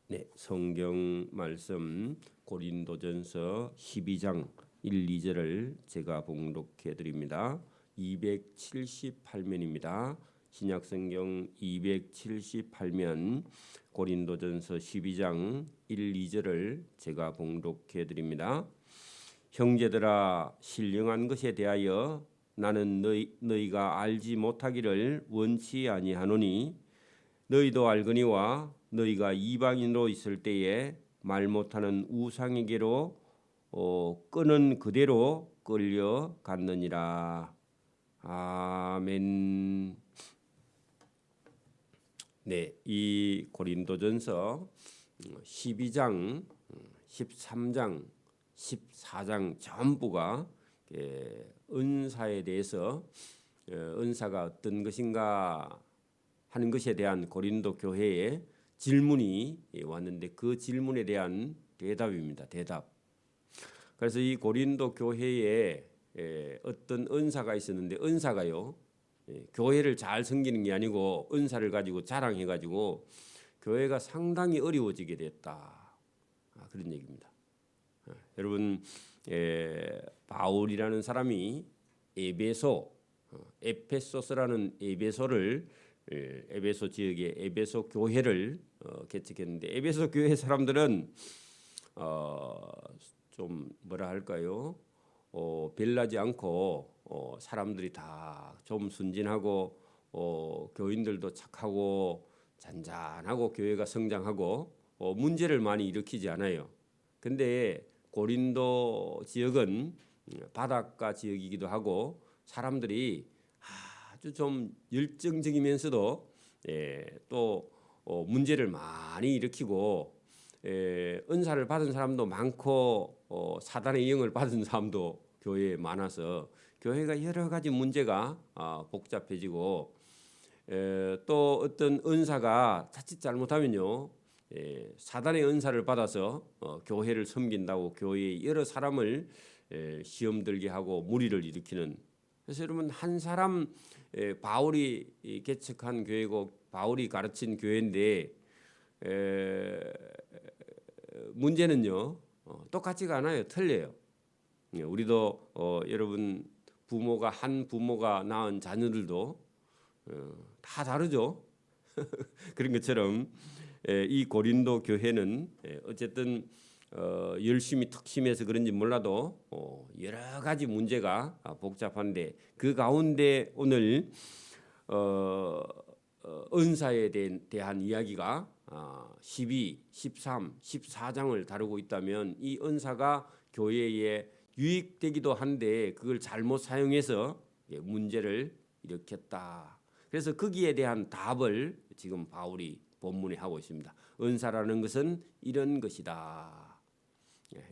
네, 성경 말씀 고린도전서 12장 1, 2절을 제가 봉독해 드립니다. 278면입니다. 신약성경 278면 고린도전서 12장 1, 2절을 제가 봉독해 드립니다. 형제들아, 신령한 것에 대하여 나는 너희가 알지 못하기를 원치 아니하노니 너희도 알거니와 너희가 이방인으로 있을 때에 말 못하는 우상에게로 끄는 그대로 끌려갔느니라. 아멘. 네, 이 고린도전서 12장, 13장, 14장 전부가 은사에 대해서 은사가 어떤 것인가 하는 것에 대한 고린도 교회의 질문이 왔는데 그 질문에 대한 대답입니다. 대답. 그래서 이 고린도 교회에 어떤 은사가 있었는데 은사가요, 교회를 잘 섬기는 게 아니고 은사를 가지고 자랑해가지고 교회가 상당히 어려워지게 됐다. 그런 얘기입니다. 여러분, 바울이라는 사람이 에베소스라는 에베소 지역의 에베소 교회를 개척했는데 에베소 교회 사람들은 좀 뭐라 할까요? 별나지 않고 사람들이 다 좀 순진하고 교인들도 착하고 잔잔하고 교회가 성장하고 문제를 많이 일으키지 않아요. 근데 고린도 지역은 바닷가 지역이기도 하고 사람들이 아주 좀 열정적이면서도 또 문제를 많이 일으키고 은사를 받은 사람도 많고 사단의 영을 받은 사람도 교회에 많아서 교회가 여러 가지 문제가 복잡해지고 또 어떤 은사가 자칫 잘못하면요 사단의 은사를 받아서 교회를 섬긴다고 교회의 여러 사람을 시험 들게 하고 무리를 일으키는. 그래서 여러분 한 사람 바울이 개척한 교회고 바울이 가르친 교회인데 문제는요 똑같지가 않아요. 틀려요. 우리도 여러분 한 부모가 낳은 자녀들도 다 다르죠. 그런 것처럼 이 고린도 교회는 어쨌든 열심히 특심해서 그런지 몰라도 여러 가지 문제가 복잡한데 그 가운데 오늘 은사에 대한 이야기가 12, 13, 14장을 다루고 있다면 이 은사가 교회에 유익되기도 한데 그걸 잘못 사용해서 문제를 일으켰다. 그래서 거기에 대한 답을 지금 바울이 본문에 하고 있습니다. 은사라는 것은 이런 것이다.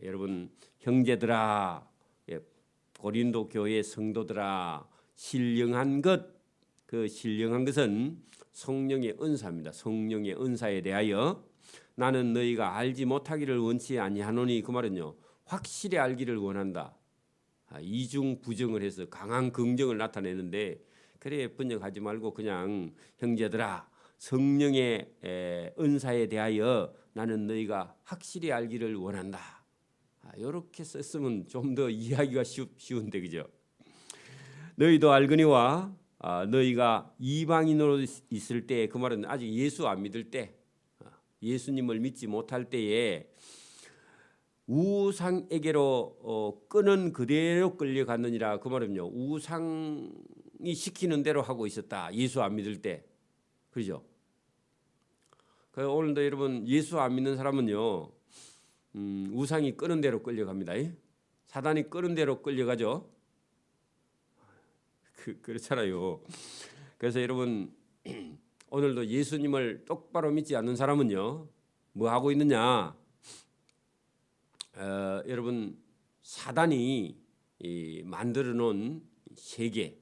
여러분 형제들아, 고린도 교회 성도들아, 신령한 것, 그 신령한 것은 성령의 은사입니다. 성령의 은사에 대하여 나는 너희가 알지 못하기를 원치 아니하노니, 그 말은요 확실히 알기를 원한다. 이중 부정을 해서 강한 긍정을 나타내는데 그래 번역하지 말고 그냥 형제들아 성령의 은사에 대하여 나는 너희가 확실히 알기를 원한다. 이렇게 썼으면 좀 더 이해하기가 쉬운데 그죠? 너희도 알거니와 너희가 이방인으로 있을 때, 그 말은 아직 예수 안 믿을 때, 예수님을 믿지 못할 때에 우상에게로 끄는 그대로 끌려갔느니라. 그 말은요 우상이 시키는 대로 하고 있었다. 예수 안 믿을 때, 그죠? 그 오늘도 여러분 예수 안 믿는 사람은요 우상이 끄는 대로 끌려갑니다. 사단이 끄는 대로 끌려가죠. 그렇잖아요. 그래서 여러분 오늘도 예수님을 똑바로 믿지 않는 사람은요 뭐 하고 있느냐? 여러분 사단이 만들어 놓은 세계,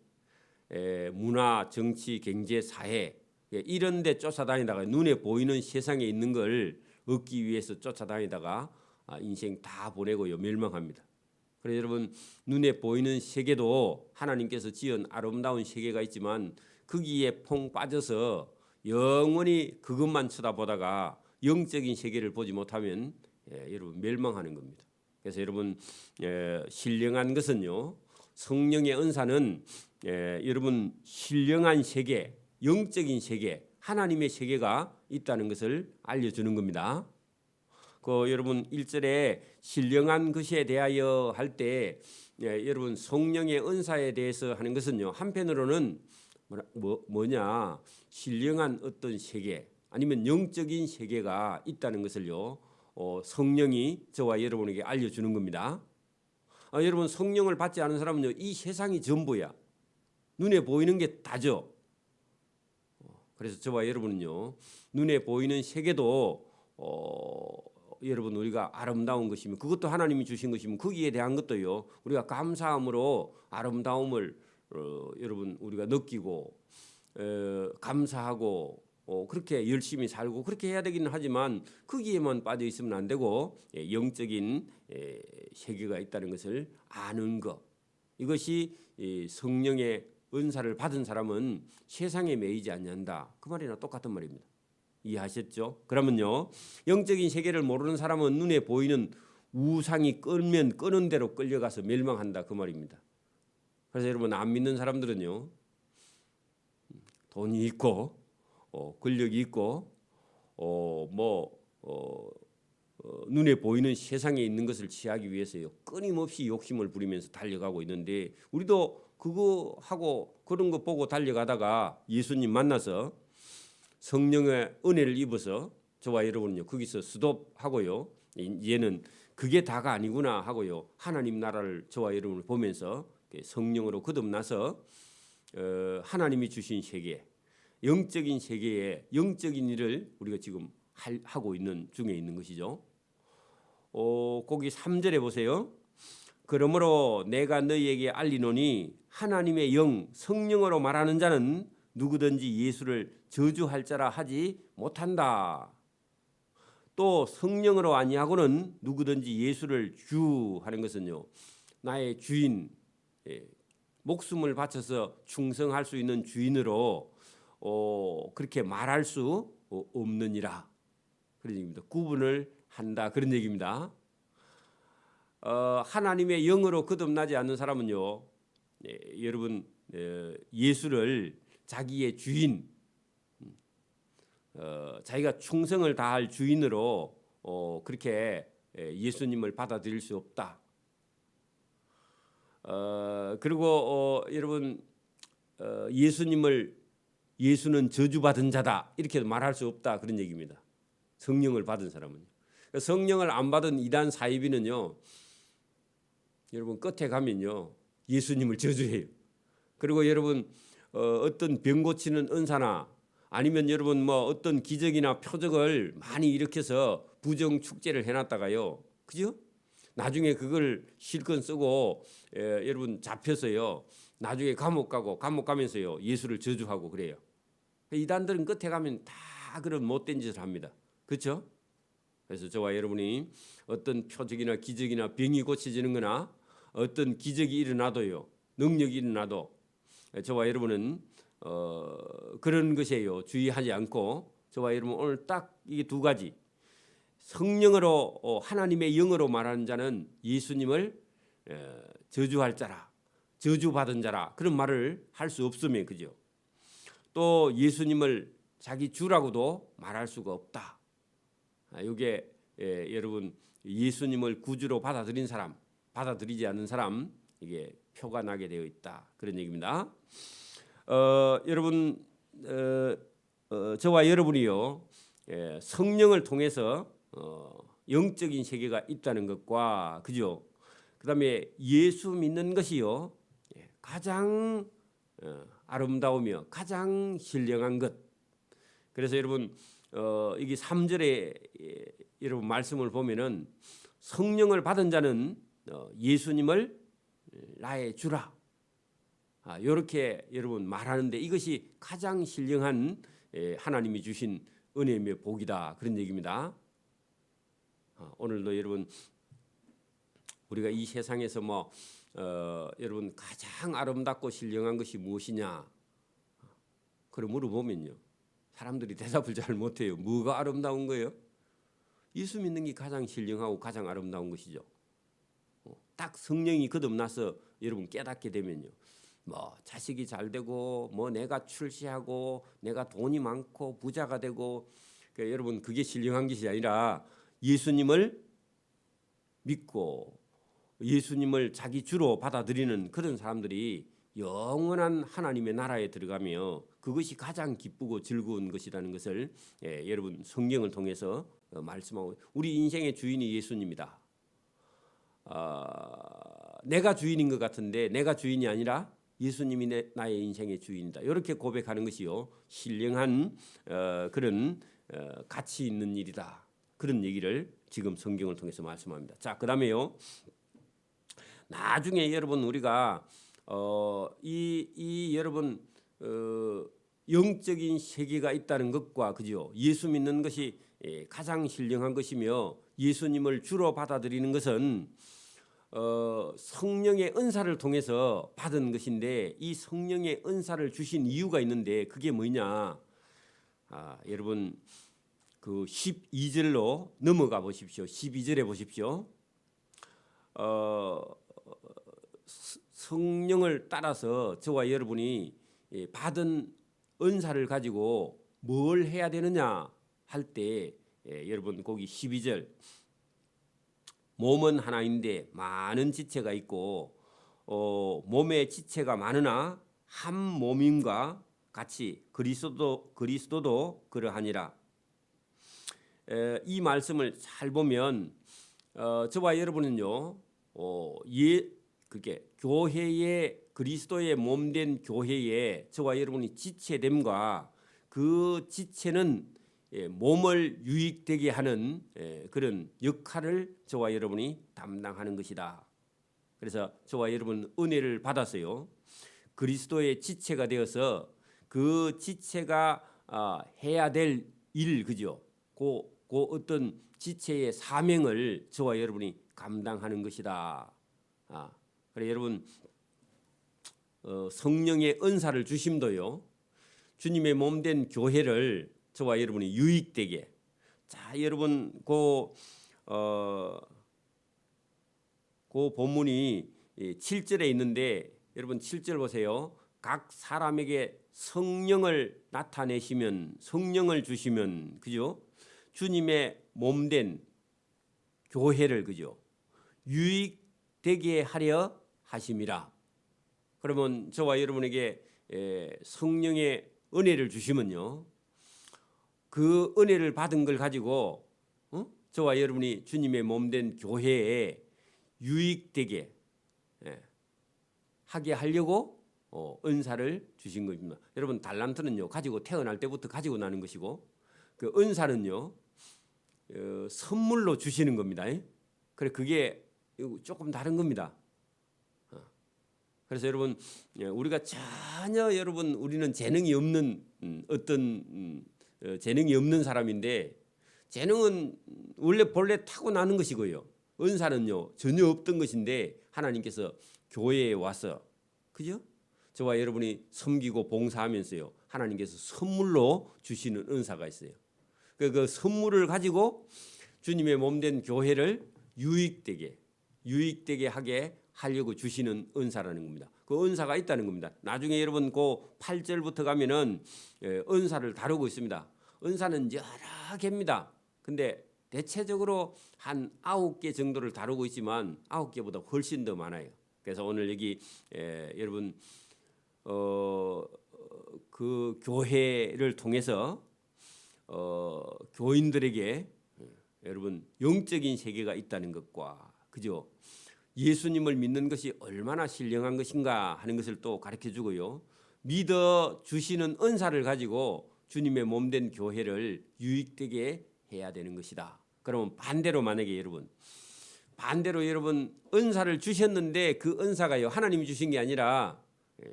문화, 정치, 경제, 사회 이런 데 쫓아다니다가 눈에 보이는 세상에 있는 걸 얻기 위해서 쫓아다니다가 인생 다 보내고요 멸망합니다. 그래서 여러분 눈에 보이는 세계도 하나님께서 지은 아름다운 세계가 있지만 거기에 퐁 빠져서 영원히 그것만 쳐다보다가 영적인 세계를 보지 못하면 여러분 멸망하는 겁니다. 그래서 여러분 신령한 것은요, 성령의 은사는 여러분 신령한 세계, 영적인 세계, 하나님의 세계가 있다는 것을 알려주는 겁니다. 여러분 1절에 신령한 것에 대하여 할 때 여러분 성령의 은사에 대해서 하는 것은요, 한편으로는 뭐냐, 신령한 어떤 세계 아니면 영적인 세계가 있다는 것을요, 성령이 저와 여러분에게 알려주는 겁니다. 여러분 성령을 받지 않은 사람은요, 이 세상이 전부야. 눈에 보이는 게 다죠. 그래서 저와 여러분은요, 눈에 보이는 세계도 여러분 우리가 아름다운 것이면, 그것도 하나님이 주신 것이면 거기에 대한 것도요, 우리가 감사함으로 아름다움을 여러분 우리가 느끼고 감사하고 그렇게 열심히 살고 그렇게 해야 되기는 하지만 거기에만 빠져 있으면 안 되고 영적인 세계가 있다는 것을 아는 것, 이것이 성령의 은사를 받은 사람은 세상에 매이지 않는다, 그 말이나 똑같은 말입니다. 이해하셨죠? 그러면요, 영적인 세계를 모르는 사람은 눈에 보이는 우상이 끌면 끄는 대로 끌려가서 멸망한다, 그 말입니다. 그래서 여러분 안 믿는 사람들은요, 돈이 있고 권력이 있고 눈에 보이는 세상에 있는 것을 취하기 위해서요, 끊임없이 욕심을 부리면서 달려가고 있는데, 우리도 그거 하고 그런 거 보고 달려가다가 예수님 만나서 성령의 은혜를 입어서 저와 여러분은요, 거기서 스톱하고요, 얘는 그게 다가 아니구나 하고요, 하나님 나라를 저와 여러분을 보면서 성령으로 거듭나서 하나님이 주신 세계, 영적인 세계에 영적인 일을 우리가 지금 하고 있는 중에 있는 것이죠. 거기 3절에 보세요. 그러므로 내가 너희에게 알리노니 하나님의 영 성령으로 말하는 자는 누구든지 예수를 저주할 자라 하지 못한다. 또 성령으로 아니하고는 누구든지 예수를 주 하는 것은요, 나의 주인, 목숨을 바쳐서 충성할 수 있는 주인으로 그렇게 말할 수 없느니라, 그런 얘기입니다. 구분을 한다, 그런 얘기입니다. 하나님의 영으로 거듭나지 않는 사람은요, 여러분 예수를 자기의 주인, 자기가 충성을 다할 주인으로 그렇게 예수님을 받아들일 수 없다. 그리고 여러분 예수는 저주받은 자다, 이렇게 말할 수 없다, 그런 얘기입니다. 성령을 받은 사람은. 성령을 안 받은 이단 사이비는요, 여러분 끝에 가면요, 예수님을 저주해요. 그리고 여러분 어떤 병 고치는 은사나 아니면 여러분 어떤 기적이나 표적을 많이 일으켜서 부정 축제를 해놨다가요, 그죠? 나중에 그걸 실컷 쓰고 여러분 잡혀서요, 나중에 감옥 가면서요 예수를 저주하고 그래요. 이단들은 끝에 가면 다 그런 못된 짓을 합니다. 그렇죠? 그래서 저와 여러분이 어떤 표적이나 기적이나 병이 고쳐지는 거나 어떤 기적이 일어나도요, 능력이 일어나도 저와 여러분은 그런 것에요 주의하지 않고, 저와 여러분 오늘 딱 이 두 가지, 성령으로 하나님의 영으로 말하는 자는 예수님을 저주할 자라, 저주받은 자라, 그런 말을 할 수 없으면, 그죠? 또 예수님을 자기 주라고도 말할 수가 없다. 이게 여러분 예수님을 구주로 받아들인 사람, 받아들이지 않는 사람, 이게 표가 나게 되어 있다, 그런 얘기입니다. 여러분 저와 여러분이요, 성령을 통해서 영적인 세계가 있다는 것과, 그죠? 그다음에 예수 믿는 것이요, 가장 아름다우며 가장 신령한 것. 그래서 여러분 이게 3절에 여러분 말씀을 보면은 성령을 받은 자는 예수님을 나의 주라, 이렇게 여러분 말하는데, 이것이 가장 신령한 하나님이 주신 은혜며 복이다, 그런 얘기입니다. 오늘도 여러분 우리가 이 세상에서 여러분 가장 아름답고 신령한 것이 무엇이냐, 그걸 물어보면요, 사람들이 대답을 잘 못해요. 뭐가 아름다운 거예요? 예수 믿는 게 가장 신령하고 가장 아름다운 것이죠. 딱 성령이 거듭나서 여러분 깨닫게 되면요, 뭐 자식이 잘 되고 뭐 내가 출세하고 내가 돈이 많고 부자가 되고, 그러니까 여러분 그게 신령한 것이 아니라 예수님을 믿고 예수님을 자기 주로 받아들이는 그런 사람들이 영원한 하나님의 나라에 들어가며 그것이 가장 기쁘고 즐거운 것이라는 것을 여러분 성경을 통해서 말씀하고, 우리 인생의 주인이 예수님이다. 내가 주인인 것 같은데 내가 주인이 아니라 예수님이 나의 인생의 주인이다. 이렇게 고백하는 것이요, 신령한 그런 가치 있는 일이다. 그런 얘기를 지금 성경을 통해서 말씀합니다. 자, 그다음에요, 나중에 여러분 우리가 이 여러분 영적인 세계가 있다는 것과, 그죠? 예수 믿는 것이 가장 신령한 것이며 예수님을 주로 받아들이는 것은 성령의 은사를 통해서 받은 것인데, 이 성령의 은사를 주신 이유가 있는데 그게 뭐냐? 여러분 그 12절로 넘어가 보십시오. 12절에 보십시오. 성령을 따라서 저와 여러분이 받은 은사를 가지고 뭘 해야 되느냐 할 때, 여러분 거기 12절, 몸은 하나인데 많은 지체가 있고 몸의 지체가 많으나 한 몸임과 같이 그리스도도 그러하니라. 이 말씀을 잘 보면 저와 여러분은요, 그게 교회의, 그리스도의 몸된 교회에 저와 여러분이 지체됨과 그 지체는 몸을 유익되게 하는 그런 역할을 저와 여러분이 담당하는 것이다. 그래서 저와 여러분 은혜를 받았어요. 그리스도의 지체가 되어서 그 지체가 해야 될 일, 그죠? 그 어떤 지체의 사명을 저와 여러분이 감당하는 것이다. 그래 여러분, 성령의 은사를 주심도요, 주님의 몸된 교회를 저와 여러분이 유익되게. 자, 여러분 그 본문이 7절에 있는데, 여러분 7절 보세요. 각 사람에게 성령을 나타내시면, 성령을 주시면, 그죠? 주님의 몸된 교회를, 그죠? 유익되게 하려 하심이라. 그러면 저와 여러분에게 성령의 은혜를 주시면요, 그 은혜를 받은 걸 가지고 저와 여러분이 주님의 몸된 교회에 유익되게 하게 하려고 은사를 주신 겁니다. 여러분 달란트는요, 가지고 태어날 때부터 가지고 나는 것이고, 그 은사는요 선물로 주시는 겁니다. 그래 그게 조금 다른 겁니다. 그래서 여러분 우리가 전혀, 여러분 우리는 재능이 없는 어떤 재능이 없는 사람인데, 재능은 본래 타고나는 것이고요, 은사는요 전혀 없던 것인데 하나님께서 교회에 와서, 그죠? 저와 여러분이 섬기고 봉사하면서요, 하나님께서 선물로 주시는 은사가 있어요. 그 선물을 가지고 주님의 몸된 교회를 유익되게 하게 하려고 주시는 은사라는 겁니다. 그 은사가 있다는 겁니다. 나중에 여러분 그 8절부터 가면은 은사를 다루고 있습니다. 은사는 여러 개입니다. 근데 대체적으로 한 9개 정도를 다루고 있지만 9개보다 훨씬 더 많아요. 그래서 오늘 여기 여러분 그 교회를 통해서 교인들에게 여러분 영적인 세계가 있다는 것과, 그죠? 예수님을 믿는 것이 얼마나 신령한 것인가 하는 것을 또 가르쳐 주고요, 믿어 주시는 은사를 가지고 주님의 몸된 교회를 유익되게 해야 되는 것이다. 그러면 반대로, 만약에 여러분 은사를 주셨는데 그 은사가요 하나님이 주신 게 아니라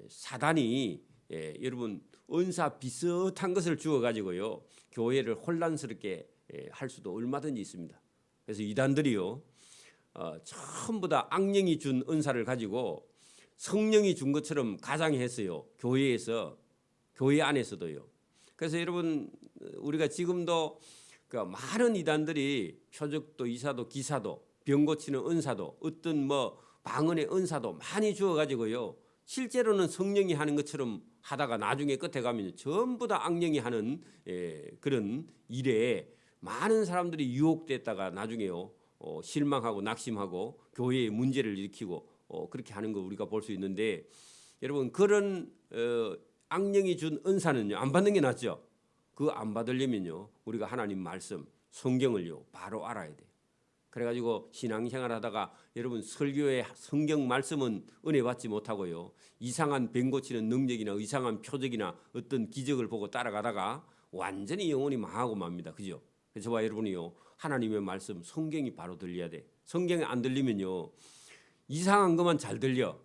사단이 여러분 은사 비슷한 것을 주어 가지고요 교회를 혼란스럽게 할 수도 얼마든지 있습니다. 그래서 이단들이요 전부 다 악령이 준 은사를 가지고 성령이 준 것처럼 가장했어요. 교회 안에서도요. 그래서 여러분 우리가 지금도 그러니까 많은 이단들이 표적도 이사도 기사도 병 고치는 은사도 어떤 뭐 방언의 은사도 많이 주어 가지고요. 실제로는 성령이 하는 것처럼 하다가 나중에 끝에 가면 전부 다 악령이 하는 그런 일에 많은 사람들이 유혹됐다가 나중에요. 실망하고 낙심하고 교회에 문제를 일으키고 그렇게 하는 거 우리가 볼 수 있는데 여러분 그런 악령이 준 은사는요. 안 받는 게 낫죠. 그 안 받으려면요. 우리가 하나님 말씀 성경을요. 바로 알아야 돼요. 그래가지고 신앙생활 하다가 여러분 설교의 성경 말씀은 은혜 받지 못하고요. 이상한 병 고치는 능력이나 이상한 표적이나 어떤 기적을 보고 따라가다가 완전히 영혼이 망하고 맙니다. 그죠? 그래서 저와 여러분이요. 하나님의 말씀 성경이 바로 들려야 돼. 성경이 안 들리면요. 이상한 것만 잘 들려.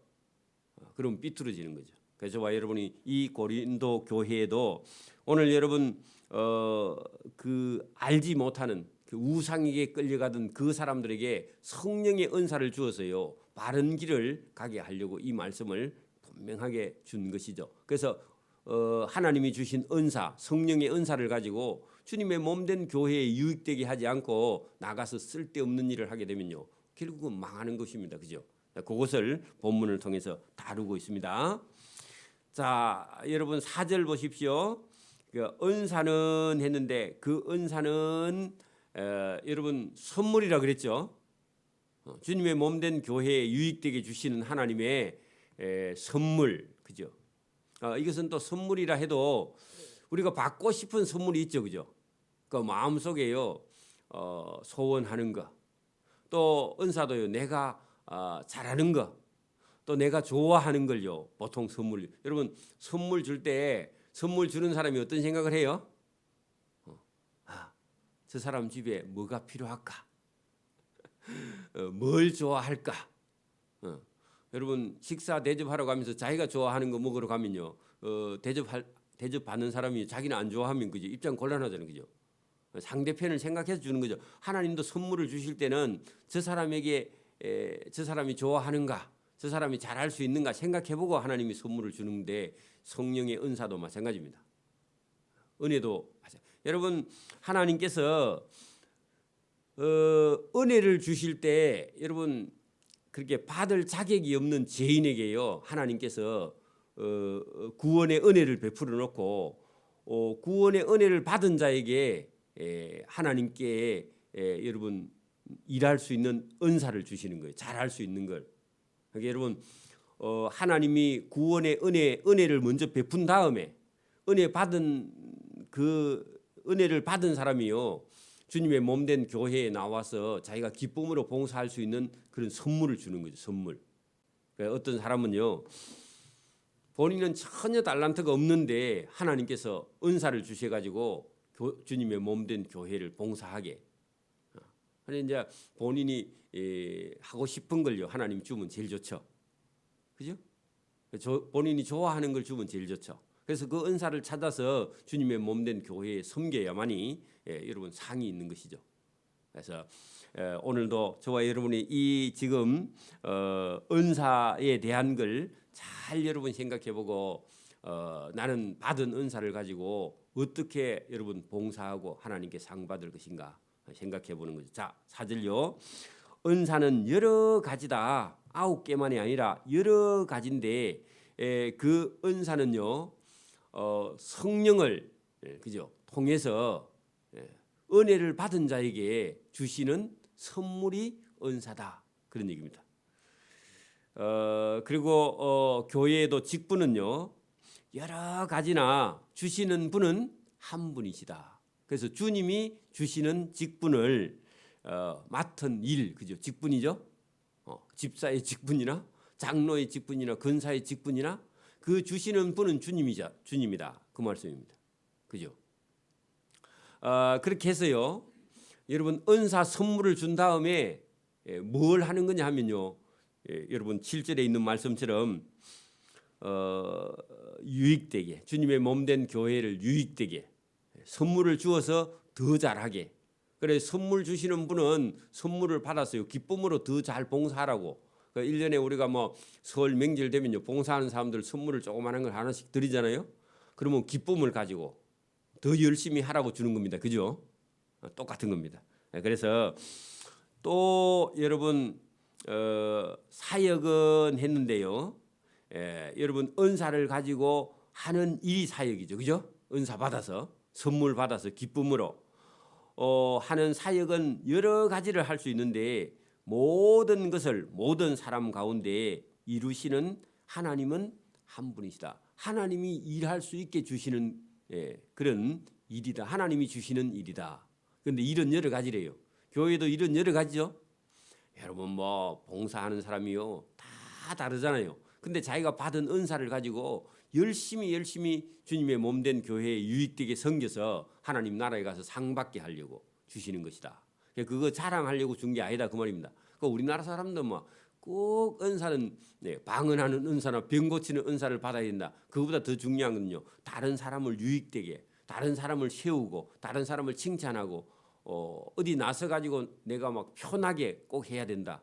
그럼 삐뚤어지는 거죠. 그래서 저와 여러분이 이 고린도 교회에도 오늘 여러분 그 알지 못하는 그 우상에게 끌려가던 그 사람들에게 성령의 은사를 주어서요 바른 길을 가게 하려고 이 말씀을 분명하게 준 것이죠. 그래서 하나님이 주신 은사, 성령의 은사를 가지고 주님의 몸된 교회에 유익되게 하지 않고 나가서 쓸데없는 일을 하게 되면요 결국은 망하는 것입니다. 그죠? 그것을 본문을 통해서 다루고 있습니다. 자, 여러분 4절 보십시오. 그 은사는 했는데 그 은사는 여러분 선물이라 그랬죠. 주님의 몸된 교회에 유익되게 주시는 하나님의 선물, 그죠? 이것은 또 선물이라 해도 우리가 받고 싶은 선물이 있죠, 그죠? 그 마음 속에요 소원하는 거, 또 은사도요 내가 잘하는 거, 또 내가 좋아하는 걸요 보통 선물. 여러분 선물 줄 때 선물 주는 사람이 어떤 생각을 해요? 저 사람 집에 뭐가 필요할까? 뭘 좋아할까? 여러분 식사 대접하러 가면서 자기가 좋아하는 거 먹으러 가면요 대접 받는 사람이 자기는 안 좋아하면 그죠 입장 곤란하잖아요, 그죠? 상대편을 생각해서 주는 거죠. 하나님도 선물을 주실 때는 저 사람에게 저 사람이 좋아하는가, 저 사람이 잘할 수 있는가 생각해보고 하나님이 선물을 주는데 성령의 은사도 마찬가지입니다. 은혜도 마찬가지. 여러분 하나님께서 은혜를 주실 때 여러분 그렇게 받을 자격이 없는 죄인에게요 하나님께서 구원의 은혜를 베풀어 놓고 구원의 은혜를 받은 자에게 하나님께 여러분 일할 수 있는 은사를 주시는 거예요. 잘할 수 있는 걸. 그러니까 여러분 하나님이 구원의 은혜를 먼저 베푼 다음에 은혜 받은 그 은혜를 받은 사람이요 주님의 몸된 교회에 나와서 자기가 기쁨으로 봉사할 수 있는 그런 선물을 주는 거죠. 선물. 그러니까 어떤 사람은요 본인은 전혀 달란트가 없는데 하나님께서 은사를 주셔가지고 주님의 몸된 교회를 봉사하게. 그런데 이제 본인이 하고 싶은 걸요 하나님 주면 제일 좋죠. 그죠? 본인이 좋아하는 걸 주면 제일 좋죠. 그래서 그 은사를 찾아서 주님의 몸된 교회에 섬겨야만이 여러분 상이 있는 것이죠. 그래서 오늘도 저와 여러분이 이 지금 은사에 대한 걸 잘 여러분 생각해보고 나는 받은 은사를 가지고 어떻게 여러분 봉사하고 하나님께 상 받을 것인가 생각해보는 거죠. 자, 4절요. 은사는 여러 가지다. 9개만이 아니라 여러 가지인데 그 은사는요 성령을 그죠 통해서 은혜를 받은 자에게 주시는 선물이 은사다 그런 얘기입니다. 그리고 교회에도 직분은요 여러 가지나 주시는 분은 한 분이시다. 그래서 주님이 주시는 직분을 맡은 일 그죠 직분이죠. 집사의 직분이나 장로의 직분이나 근사의 직분이나 그 주시는 분은 주님이다 그 말씀입니다. 그죠? 그렇게 해서요 여러분 은사 선물을 준 다음에 뭘 하는 거냐 하면요 여러분 7절에 있는 말씀처럼 유익되게 주님의 몸된 교회를 유익되게 선물을 주어서 더 잘하게. 그래 선물 주시는 분은 선물을 받았어요. 기쁨으로 더 잘 봉사하라고. 1년에 우리가 뭐 설 명절 되면요 봉사하는 사람들 선물을 조그마한 걸 하나씩 드리잖아요. 그러면 기쁨을 가지고 더 열심히 하라고 주는 겁니다. 그죠? 똑같은 겁니다. 그래서 또 여러분 사역은 했는데요. 여러분 은사를 가지고 하는 일이 사역이죠, 그죠? 은사 받아서 선물 받아서 기쁨으로 하는 사역은 여러 가지를 할 수 있는데 모든 것을 모든 사람 가운데 이루시는 하나님은 한 분이시다. 하나님이 일할 수 있게 주시는 그런 일이다. 하나님이 주시는 일이다. 그런데 일은 여러 가지래요. 교회도 일은 여러 가지죠. 여러분 뭐 봉사하는 사람이요 다 다르잖아요. 근데 자기가 받은 은사를 가지고 열심히 주님의 몸된 교회에 유익되게 섬겨서 하나님 나라에 가서 상 받게 하려고 주시는 것이다. 그거 자랑하려고 준 게 아니다 그 말입니다. 그 우리나라 사람들 뭐 꼭 은사는 방언하는 은사나 병 고치는 은사를 받아야 된다. 그거보다 더 중요한 건요. 다른 사람을 유익되게, 다른 사람을 세우고, 다른 사람을 칭찬하고 어디 나서 가지고 내가 막 편하게 꼭 해야 된다.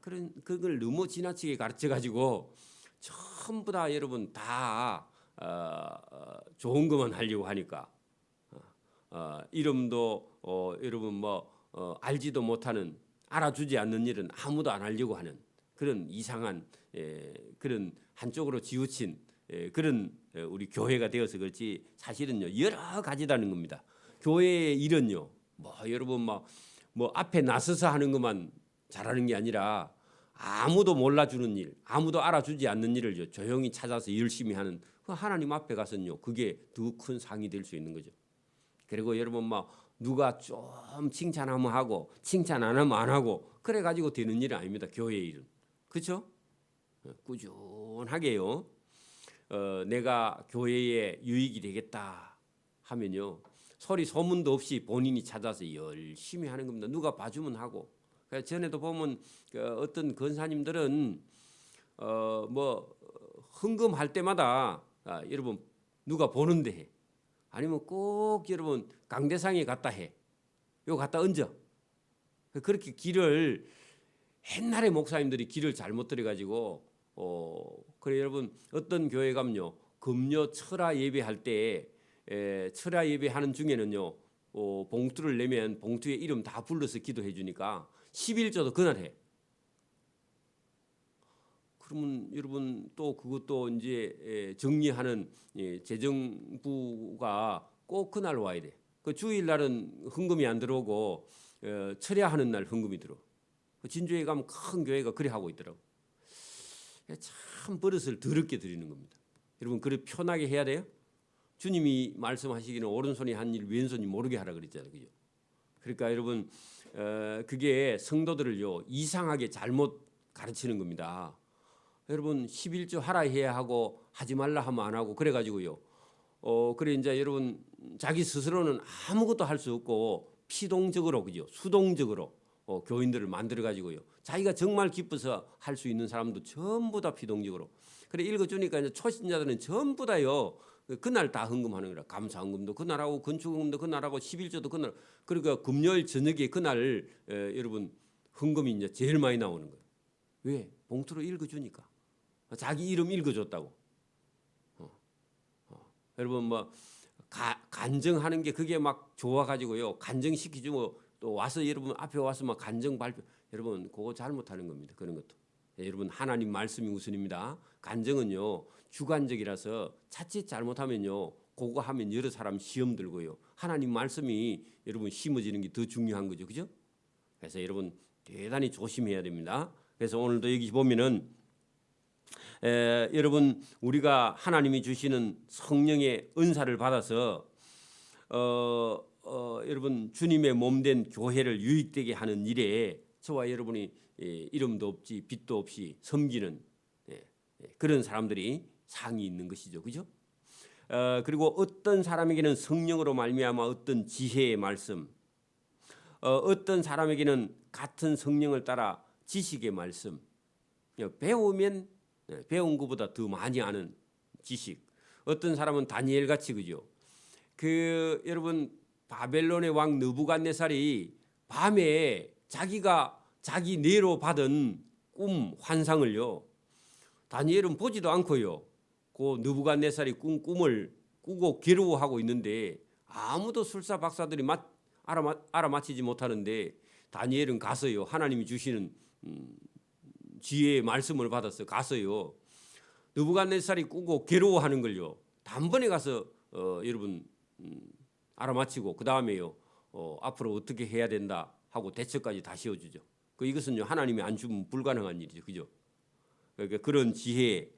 그런 그걸 너무 지나치게 가르쳐 가지고 전부 다 여러분 다 좋은 것만 하려고 하니까 이름도 여러분 뭐 알지도 못하는 알아주지 않는 일은 아무도 안 하려고 하는 그런 이상한 그런 한쪽으로 지우친 그런 우리 교회가 되어서 그렇지 사실은요 여러 가지라는 겁니다. 교회의 일은요 뭐 여러분 뭐 앞에 나서서 하는 것만 잘하는 게 아니라 아무도 몰라주는 일, 아무도 알아주지 않는 일을 조용히 찾아서 열심히 하는 그 하나님 앞에 가서는요 그게 더 큰 상이 될 수 있는 거죠. 그리고 여러분 누가 좀 칭찬하면 하고 칭찬 안 하면 안 하고 그래 가지고 되는 일은 아닙니다. 교회의 일은 그렇죠? 꾸준하게요. 내가 교회에 유익이 되겠다 하면요 소리 소문도 없이 본인이 찾아서 열심히 하는 겁니다. 누가 봐주면 하고. 전에도 보면 어떤 권사님들은 뭐 헌금할 때마다 여러분 누가 보는데 해. 아니면 꼭 여러분 강대상에 갖다 해. 요 갖다 얹어. 그렇게 길을 옛날에 목사님들이 길을 잘못 들여가지고 그래 여러분 어떤 교회 가면요 금요 철야 예배할 때 철야 예배하는 중에는요 봉투를 내면 봉투에 이름 다 불러서 기도해 주니까 11조도 그날 해. 그러면 여러분 또 그것도 이제 정리하는 재정부가 꼭 그날 와야 돼. 그 주일날은 헌금이 안 들어오고 철야하는 날 헌금이 들어. 진주에 가면 큰 교회가 그래 하고 있더라고. 참 버릇을 더럽게 드리는 겁니다. 여러분 그래 편하게 해야 돼요? 주님이 말씀하시기는 오른손이 한 일 왼손이 모르게 하라 그랬잖아요. 그죠? 그러니까 여러분 그게 성도들을요 이상하게 잘못 가르치는 겁니다. 여러분 11조 하라 해야 하고 하지 말라 하면 안 하고 그래 가지고요. 그래 이제 여러분 자기 스스로는 아무것도 할 수 없고 피동적으로 그죠? 수동적으로 교인들을 만들어 가지고요. 자기가 정말 기뻐서 할 수 있는 사람도 전부 다 피동적으로. 그래 읽어 주니까 이제 초신자들은 전부 다요. 그날 다 헌금하는 거라. 감사헌금도 그날 하고 건축헌금도 그날 하고 11조도 그날. 그러니까 금요일 저녁에 그날 여러분 헌금이 이제 제일 많이 나오는 거예요. 왜? 봉투로 읽어 주니까. 자기 이름 읽어 줬다고. 여러분 뭐 간증하는 게 그게 막 좋아 가지고요. 간증시키고 또 와서 여러분 앞에 와서 막 간증 발표 여러분 그거 잘못하는 겁니다. 그런 것도. 여러분 하나님 말씀이 우선입니다. 간증은요 주관적이라서 자칫 잘못하면요 그거 하면 여러 사람 시험 들고요 하나님 말씀이 여러분 심어지는 게 더 중요한 거죠, 그죠? 그래서 여러분 대단히 조심해야 됩니다. 그래서 오늘도 여기 보면은 여러분 우리가 하나님이 주시는 성령의 은사를 받아서 여러분 주님의 몸된 교회를 유익되게 하는 일에 저와 여러분이 이름도 없지 빛도 없이 섬기는 그런 사람들이 상이 있는 것이죠, 그죠? 그리고 어떤 사람에게는 성령으로 말미암아 어떤 지혜의 말씀, 어떤 사람에게는 같은 성령을 따라 지식의 말씀, 배우면 배운 것보다 더 많이 아는 지식. 어떤 사람은 다니엘 같이 그죠? 여러분 바벨론의 왕 느부갓네살이 밤에 자기가 자기 뇌로 받은 꿈 환상을요. 다니엘은 보지도 않고요. 그 느부갓네살이 꿈을 꾸고 괴로워하고 있는데 아무도 술사 박사들이 알아맞히지 못하는데 다니엘은 가서요. 하나님이 주시는 지혜의 말씀을 받아서 가서요. 느부갓네살이 꾸고 괴로워하는 걸요. 단번에 가서 여러분 알아맞히고 그 다음에요. 앞으로 어떻게 해야 된다 하고 대처까지 다 씌워주죠. 이것은요 하나님이 안 주면 불가능한 일이죠, 그죠? 그러니까 그런 지혜,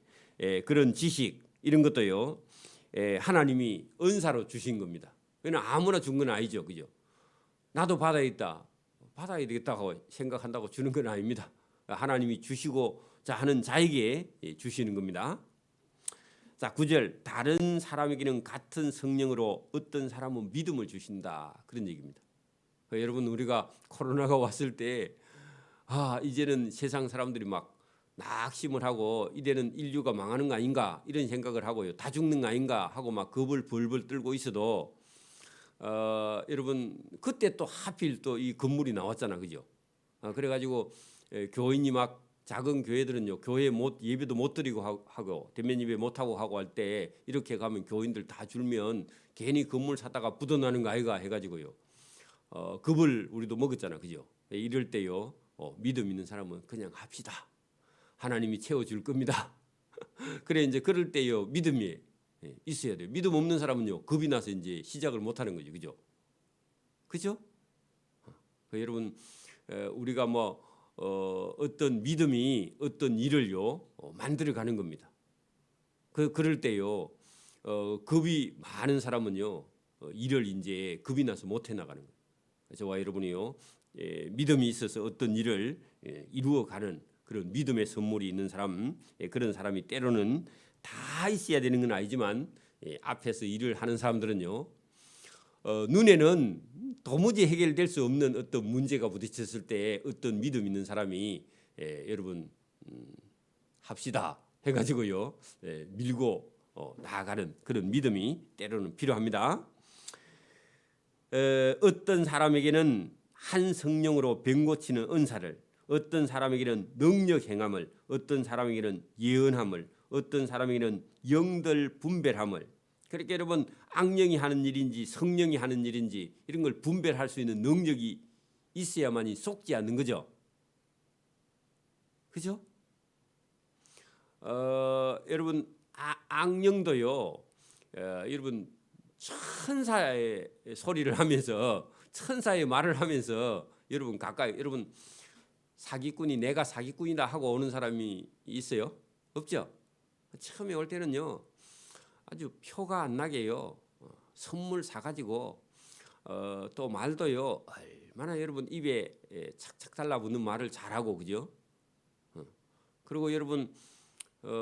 그런 지식 이런 것도요 하나님이 은사로 주신 겁니다. 그냥 아무나 준 건 아니죠, 그죠? 나도 받아야 되겠다고 생각한다고 주는 건 아닙니다. 하나님이 주시고자 하는 자에게 주시는 겁니다. 자, 9절 다른 사람에게는 같은 성령으로 어떤 사람은 믿음을 주신다 그런 얘기입니다. 여러분 우리가 코로나가 왔을 때 이제는 세상 사람들이 막 낙심을 하고 이제는 인류가 망하는 거 아닌가 이런 생각을 하고요. 다 죽는 거 아닌가 하고 막 겁을 벌벌 떨고 있어도 여러분 그때 또 하필 또 이 건물이 나왔잖아, 그죠? 그래가지고 교인이 막 작은 교회들은요 교회 예배도 못 드리고 하고 대면 예배 못 하고 할 때 이렇게 가면 교인들 다 줄면 괜히 건물 사다가 묻어나는 거 아이가 해가지고요 겁을 우리도 먹었잖아, 그죠? 이럴 때요 믿음 있는 사람은 그냥 합시다. 하나님이 채워줄 겁니다. 그래 이제 그럴 때요 믿음이 있어야 돼요. 믿음 없는 사람은요 겁이 나서 이제 시작을 못 하는 거죠, 그죠? 그죠? 여러분 우리가 뭐 어떤 믿음이 어떤 일을요 만들어가는 겁니다. 그럴 때요 겁이 많은 사람은요 일을 이제 겁이 나서 못 해나가는 거예요. 저와 여러분이요 믿음이 있어서 어떤 일을 이루어가는 그런 믿음의 선물이 있는 사람, 그런 사람이 때로는 다 있어야 되는 건 아니지만 앞에서 일을 하는 사람들은요 눈에는 도무지 해결될 수 없는 어떤 문제가 부딪혔을 때 어떤 믿음 있는 사람이 여러분 합시다 해가지고요 밀고 나아가는 그런 믿음이 때로는 필요합니다. 어떤 사람에게는 한 성령으로 병 고치는 은사를, 어떤 사람에게는 능력 행함을, 어떤 사람에게는 예언함을, 어떤 사람에게는 영들 분별함을. 그렇게 여러분 악령이 하는 일인지 성령이 하는 일인지 이런 걸 분별할 수 있는 능력이 있어야만이 속지 않는 거죠. 그죠? 여러분 악령도요. 여러분 천사의 소리를 하면서 천사의 말을 하면서 여러분 가까이 여러분 사기꾼이 내가 사기꾼이다 하고 오는 사람이 있어요? 없죠? 처음에 올 때는요. 아주 표가 안 나게요. 선물 사가지고 또 말도요. 얼마나 여러분 입에 착착 달라붙는 말을 잘하고 그죠? 그리고 여러분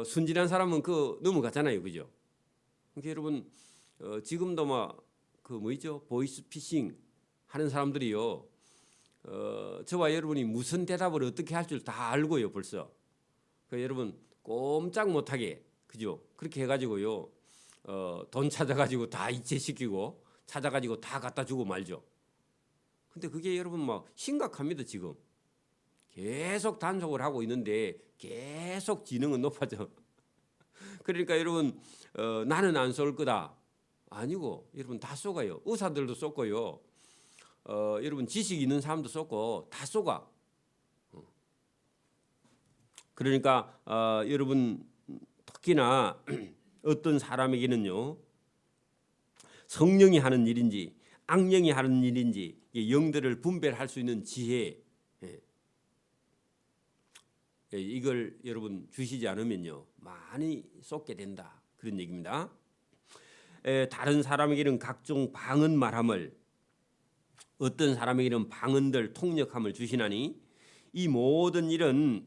순진한 사람은 그 넘어갔잖아요, 그죠? 그러니까 여러분 지금도 막 그 뭐죠? 보이스피싱 하는 사람들이요. 저와 여러분이 무슨 대답을 어떻게 할 줄 다 알고요, 벌써. 그러니까 여러분 꼼짝 못하게 그죠? 그렇게 해가지고요. 돈 찾아가지고 다 이체시키고 찾아가지고 다 갖다 주고 말죠. 근데 그게 여러분 막 심각합니다, 지금. 계속 단속을 하고 있는데 계속 지능은 높아져. 그러니까 여러분 나는 안 쏠 거다. 아니고 여러분 다 쏘가요. 의사들도 쏘고요. 여러분 지식 있는 사람도 쏘고 다 쏘가. 그러니까 여러분 특히나 어떤 사람에게는요 성령이 하는 일인지 악령이 하는 일인지 영들을 분별할 수 있는 지혜 이걸 여러분 주시지 않으면요 많이 쏟게 된다 그런 얘기입니다. 다른 사람에게는 각종 방언 말함을 어떤 사람에게는 방언들 통역함을 주시나니 이 모든 일은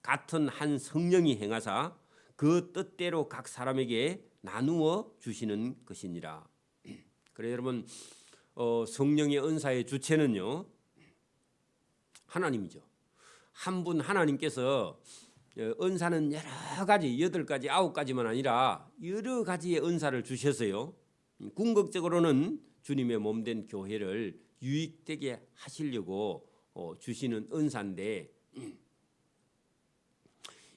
같은 한 성령이 행하사 그 뜻대로 각 사람에게 나누어 주시는 것이니라. 그래 여러분 성령의 은사의 주체는요 하나님이죠. 한 분 하나님께서 은사는 여러 가지 8가지 9가지만 아니라 여러 가지의 은사를 주셔서요 궁극적으로는 주님의 몸된 교회를 유익되게 하시려고 주시는 은사인데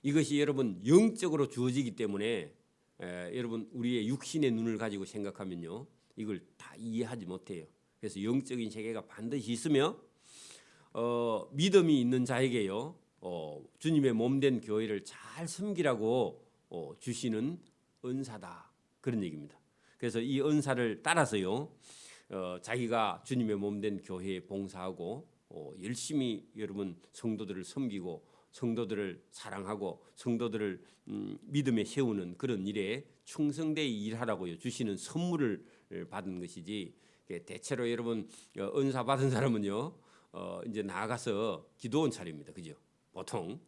이것이 여러분 영적으로 주어지기 때문에 여러분 우리의 육신의 눈을 가지고 생각하면요 이걸 다 이해하지 못해요. 그래서 영적인 세계가 반드시 있으며 믿음이 있는 자에게요 주님의 몸된 교회를 잘 섬기라고 주시는 은사다 그런 얘기입니다. 그래서 이 은사를 따라서요 자기가 주님의 몸된 교회에 봉사하고 열심히 여러분 성도들을 섬기고 성도들을 사랑하고 성도들을 믿음에 세우는 그런 일에 충성되이 일하라고요 주시는 선물을 받은 것이지 대체로 여러분 은사 받은 사람은요 이제 나가서 기도원 차립니다. 그죠? 보통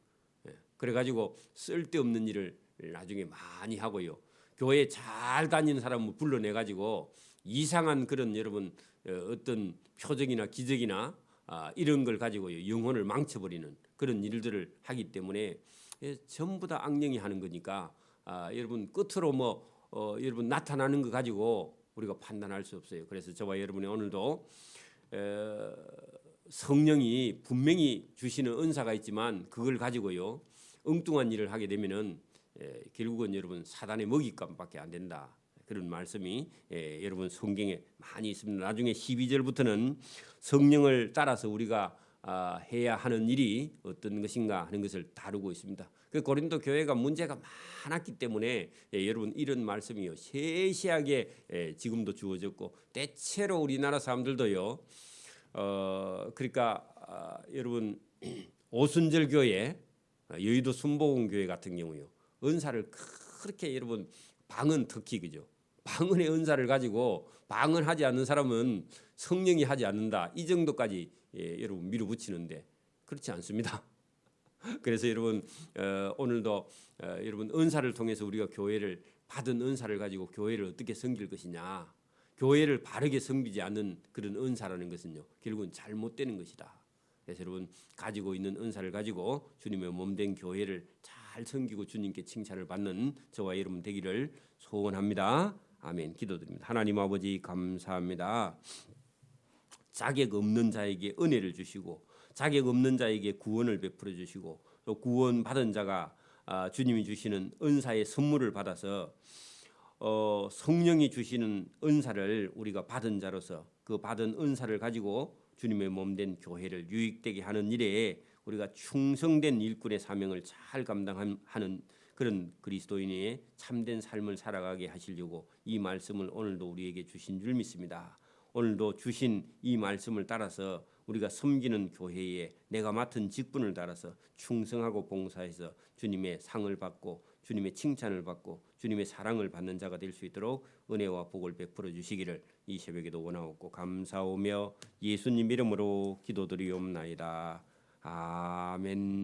그래가지고 쓸데없는 일을 나중에 많이 하고요. 교회 잘 다니는 사람을 불러내가지고 이상한 그런 여러분 어떤 표적이나 기적이나 이런 걸 가지고요 영혼을 망쳐버리는 그런 일들을 하기 때문에 전부 다 악령이 하는 거니까 여러분 끝으로 여러분 나타나는 거 가지고 우리가 판단할 수 없어요. 그래서 저와 여러분이 오늘도 성령이 분명히 주시는 은사가 있지만 그걸 가지고요 엉뚱한 일을 하게 되면은 결국은 여러분 사단의 먹잇감밖에 안 된다. 그런 말씀이 여러분 성경에 많이 있습니다. 나중에 12절부터는 성령을 따라서 우리가 해야 하는 일이 어떤 것인가 하는 것을 다루고 있습니다. 그 고린도 교회가 문제가 많았기 때문에 여러분 이런 말씀이요 세세하게 지금도 주어졌고 대체로 우리나라 사람들도요 그러니까 여러분 오순절 교회 여의도 순복음 교회 같은 경우요 은사를 그렇게 여러분 방언 특히 그죠 방언의 은사를 가지고 방언하지 않는 사람은 성령이 하지 않는다 이 정도까지 여러분 밀어붙이는데 그렇지 않습니다. 그래서 여러분 오늘도 여러분 은사를 통해서 우리가 교회를 받은 은사를 가지고 교회를 어떻게 섬길 것이냐 교회를 바르게 섬기지 않는 그런 은사라는 것은요 결국은 잘못되는 것이다. 그래서 여러분 가지고 있는 은사를 가지고 주님의 몸된 교회를 잘 섬기고 주님께 칭찬을 받는 저와 여러분 되기를 소원합니다. 아멘. 기도드립니다. 하나님 아버지 감사합니다. 자격 없는 자에게 은혜를 주시고 자격 없는 자에게 구원을 베풀어 주시고 또 구원 받은 자가 주님이 주시는 은사의 선물을 받아서 성령이 주시는 은사를 우리가 받은 자로서 그 받은 은사를 가지고 주님의 몸된 교회를 유익되게 하는 일에 우리가 충성된 일꾼의 사명을 잘 감당하는 그런 그리스도인의 참된 삶을 살아가게 하시려고 이 말씀을 오늘도 우리에게 주신 줄 믿습니다. 오늘도 주신 이 말씀을 따라서 우리가 섬기는 교회에 내가 맡은 직분을 따라서 충성하고 봉사해서 주님의 상을 받고 주님의 칭찬을 받고 주님의 사랑을 받는 자가 될 수 있도록 은혜와 복을 베풀어 주시기를 이 새벽에도 원하옵고 감사오며 예수님 이름으로 기도드리옵나이다. 아멘.